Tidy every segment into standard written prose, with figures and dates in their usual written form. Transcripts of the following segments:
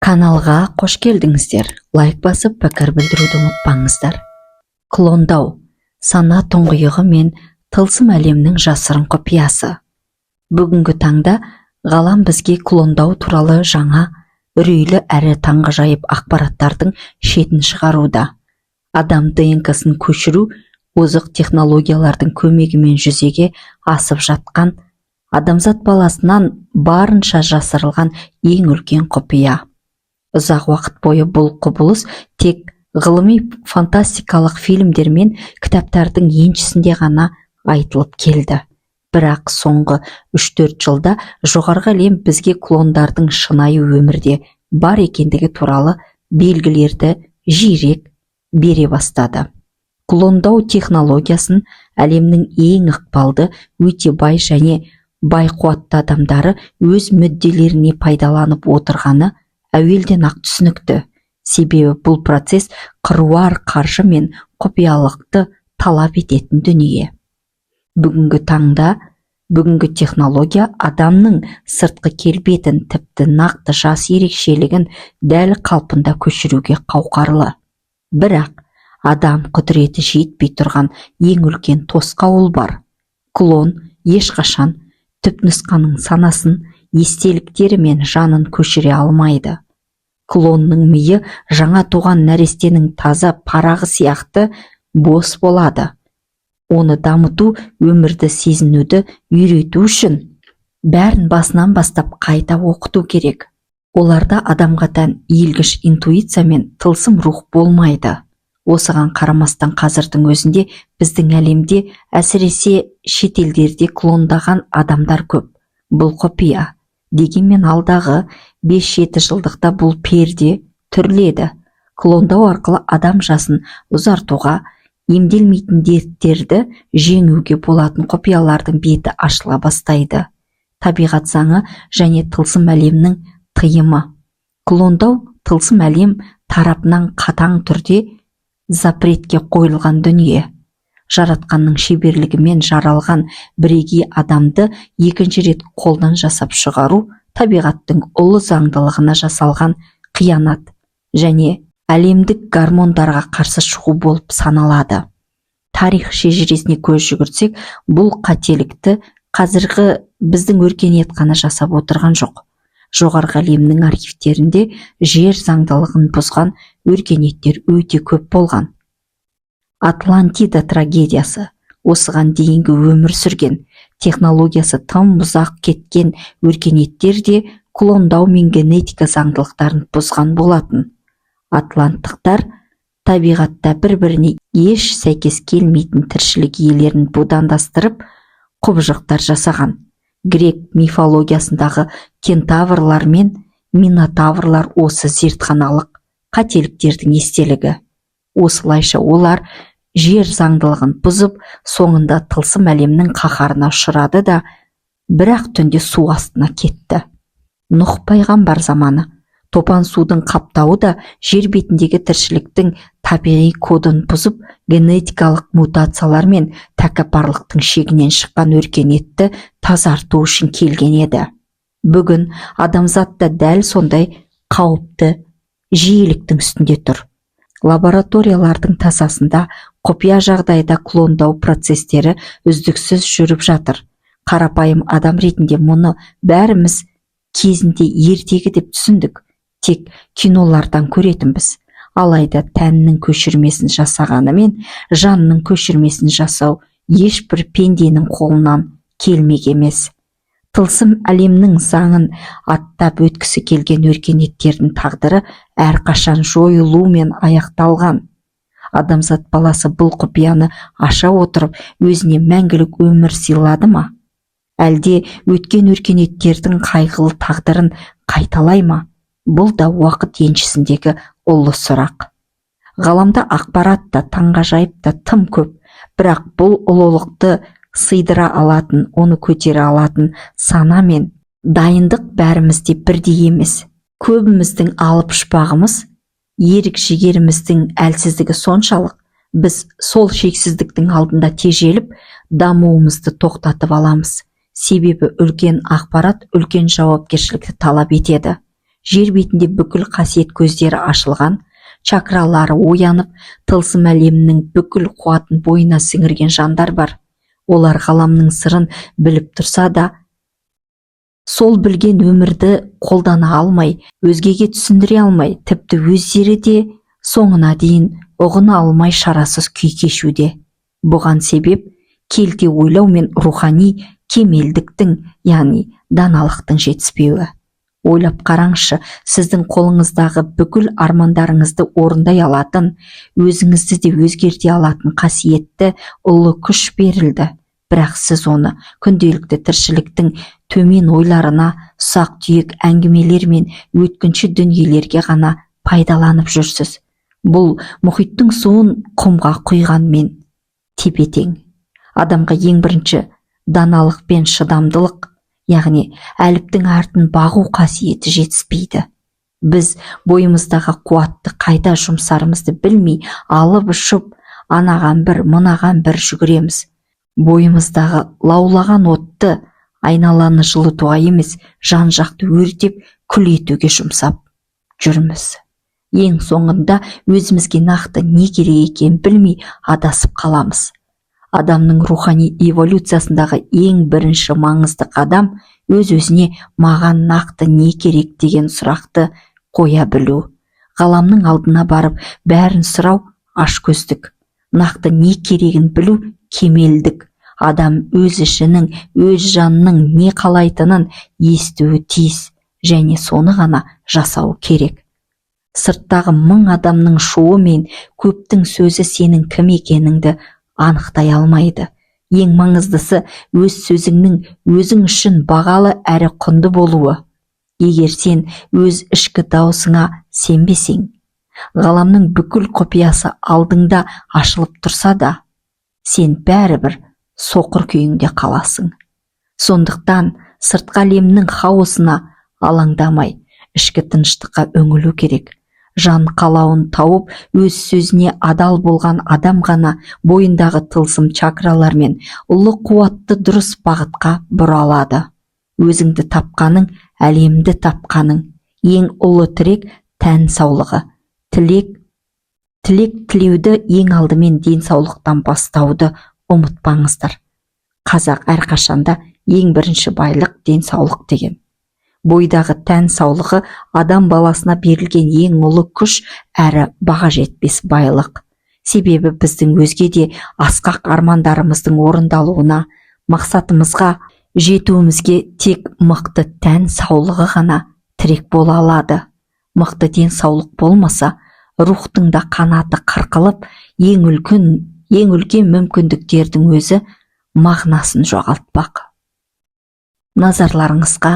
Каналға қош келдіңіздер. Лайк басып, пікір білдіруді ұмытпаңыздар. Клондау, сана тұңғиығы мен тылсым әлемнің жасырын құпиясы. Бүгінгі таңда ғалам бізге клондау туралы жаңа, үрейлі әрі таңғажайып ақпараттардың шетін шығаруда. Адам ДНК-сын көшіру озық технологиялардың көмегімен жүзеге асып жатқан, адамзат баласынан барынша жасырылған ең үлкен құпия. Ұзақ уақыт бойы бұл құбылыс тек ғылыми фантастикалық фильмдер мен кітаптардың еншісінде ғана айтылып келді. Бірақ соңғы 3-4 жылда жоғарғы әлем бізге клондардың шынайы өмірде бар екендігі туралы белгілерді жиірек бере бастады. Клондау технологиясын әлемнің ең ықпалды, өте бай және бай қуатты адамдары өз мүдделеріне пайдаланып отырғаны әуелден ақ түсінікті. Себебі бұл процесс қыруар қаржы мен құпиялықты талап ететін дүние. Бүгінгі таңда, бүгінгі технология адамның сыртқы келбетін, тіпті нақты жас ерекшелігін дәл қалпында көшіруге қауқарлы. Бірақ адам құдіреті жетпей тұрған ең үлкен тосқауыл бар. Клон ешқашан түпнұсқаның санасын, естеліктері мен жанын көшіре алмайды. Клонның миы жаңа туған нәрестенің таза парағы сияқты бос болады. Оны дамыту, өмірді сезінуді үйрету үшін бәрін басынан бастап қайта оқыту керек. Оларда адамға тән иілгіш интуиция мен тылсым рух болмайды. Осыған қарамастан қазірдің өзінде біздің әлемде, әсіресе шетелдерде клондаған адамдар көп. Бұл құпия. Дегенмен алдағы 5-7 жылдықта бұл перде түріледі. Клондау арқылы адам жасын ұзартуға, емделмейтін дерттерді жеңуге болатын құпиялардың беті ашыла бастайды. Табиғат заңы және тылсым әлемнің тыйымы. Клондау тылсым әлем тарапынан қатаң түрде запретке қойылған дүние. Жаратқанның шеберлігімен жаралған бірегей адамды екінші рет қолдан жасап шығару табиғаттың ұлы заңдылығына жасалған қиянат және әлемдік гормондарға қарсы шығу болып саналады. Тарих шежіресіне көз жүгіртсек, бұл қателікті қазіргі біздің өркениет қана жасап отырған жоқ. Жоғарғы әлемнің архивтерінде жер заңдылығын бұзған өркениеттер өте көп болған. Атлантида трагедиясы, осыған дейінгі өмір сүрген, технологиясы тым ұзақ кеткен өркениеттер де клондау мен генетика заңдылықтарын бұзған болатын. Атланттықтар табиғатта бір-біріне еш сәйкес келмейтін тіршілік иелерін будандастырып, құбыжықтар жасаған. Грек мифологиясындағы кентаврлар мен минотаврлар осы зертханалық қателіктердің естелігі. Осылайша олар жер заңдылығын бұзып, соңында тылсым әлемнің қаһарына ұшырады да, бірақ түнде су астына кетті. Нұх пайғамбар заманы. Топан судың қаптауы да жер бетіндегі тіршіліктің табиғи кодын бұзып, генетикалық мутациялар мен тәкаппарлықтың шегінен шыққан өркениетті тазарту үшін келген еді. Бүгін адамзатта дәл сондай қауіпті жиіліктің үстінде тұр. Лабораториялардың тасасында құпия жағдайда клондау процестері үздіксіз жүріп жатыр. Қарапайым адам ретінде мұны бәріміз кезінде ертегі деп түсіндік. Тек кинолардан көретінбіз. Алайда тәннің көшірмесін жасағаны мен жанның көшірмесін жасау ешбір пенденің қолынан келмек емес. Тылсым әлемнің заңын аттап өткісі келген өркениеттердің тағдыры әрқашан жойылумен аяқталған. Адамзат баласы бұл құпияны аша отырып, өзіне мәңгілік өмір сыйлады ма? Әлде өткен өркениеттердің қайғылы тағдырын қайталай ма? Бұл да уақыт еншісіндегі ұлы сұрақ. Ғаламда ақпарат та, таңғажайып та тым көп, бірақ бұл ұлылықты сыйдыра алатын, оны көтере алатын сана мен дайындық бәрімізде бірдей емес. Көбіміздің алып ұшпағымыз, ерік жігеріміздің әлсіздігі соншалық, біз сол шексіздіктің алдында тежеліп, дамуымызды тоқтатып аламыз. Себебі үлкен ақпарат үлкен жауапкершілікті талап етеді. жер бетінде бүкіл қасиет көздері ашылған, чакралары оянып, тылсым әлемнің бүкіл қуатын бойына сіңірген жандар бар. Олар ғаламның сырын біліп тұрса да, сол білген өмірді қолдана алмай, өзгеге түсіндіре алмай, тіпті өздері де соңына дейін ұғына алмай шарасыз күй кешуде. Бұған себеп келте ойлау мен рухани кемелдіктің, яғни даналықтың жетіспеуі. Ойлап қараңызшы, сіздің қолыңыздағы бүкіл армандарыңызды орындай алатын, өзіңізді де өзгерте алатын қасиетті ұлы күш берілді. Бірақ сіз оны күнделікті тіршіліктің төмен ойларына, ұсақ түйек әңгімелер мен өткінші дүниелерге ғана пайдаланып жүрсіз. Бұл мұхиттың суын құмға құйғанмен тепе-тең. Адамға ең бірінші даналық пен шыдамдылық, яғни әліптің артын бағу қасиеті жетіспейді. Біз бойымыздағы қуатты қайда жұмсарымызды білмей, алып ұшып, анаған бір, мынаған бір жүгіреміз. Бойымыздағы лаулаған отты айналаны жылытуға емес, жан-жақты өртеп, күл етуге жұмсап жүрміз. Ең соңында өзімізге нақты не керек екенін білмей адасып қаламыз. Адамның рухани эволюциясындағы ең бірінші маңызды қадам өз-өзіне маған нақты не керек деген сұрақты қоя білу. Ғаламның алдына барып бәрін сұрау ашкөздік. Нақты не керегін білу кемелдік. Адам өз ішінің, өз жанының не қалайтынын естуі тиіс, және соны ғана жасау керек. Сырттағы мың адамның шуы мен көптің сөзі сенің кім екеніңді анықтай алмайды. Ең маңыздысы өз сөзіңнің өзің үшін бағалы әрі құнды болуы. Егер сен өз ішкі даусыңа сенбесең, ғаламның бүкіл құпиясы алдыңда ашылып тұрса да, сен бәрібір соқыр күйіңде қаласың. Сондықтан сыртқы әлемнің хаосына алаңдамай, ішкі тыныштыққа үңілу керек. Жан қалауын тауып, өз сөзіне адал болған адам ғана бойындағы тылсым чакралар мен ұлы қуатты дұрыс бағытқа бұра алады. Өзіңді тапқаның, әлемді тапқаның. Ең ұлы тірек тән саулығы. Тілек тілеуді ең алдымен денсаулықтан бастауды ұмытпаңыздар. Қазақ әрқашанда ең бірінші байлық денсаулық деген. Бойдағы тән саулығы адам баласына берілген ең ұлы күш әрі баға жетпес байлық. Себебі біздің өзге де асқақ армандарымыздың орындалуына, мақсатымызға жетуімізге тек мықты тән саулығы ғана тірек бола алады. Мықты денсаулық болмаса, рухтың да қанаты қырқылып, ең үлкен мүмкіндіктердің өзі мағынасын жоғалтпақ. Назарларыңызға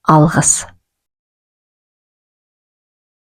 алғыс.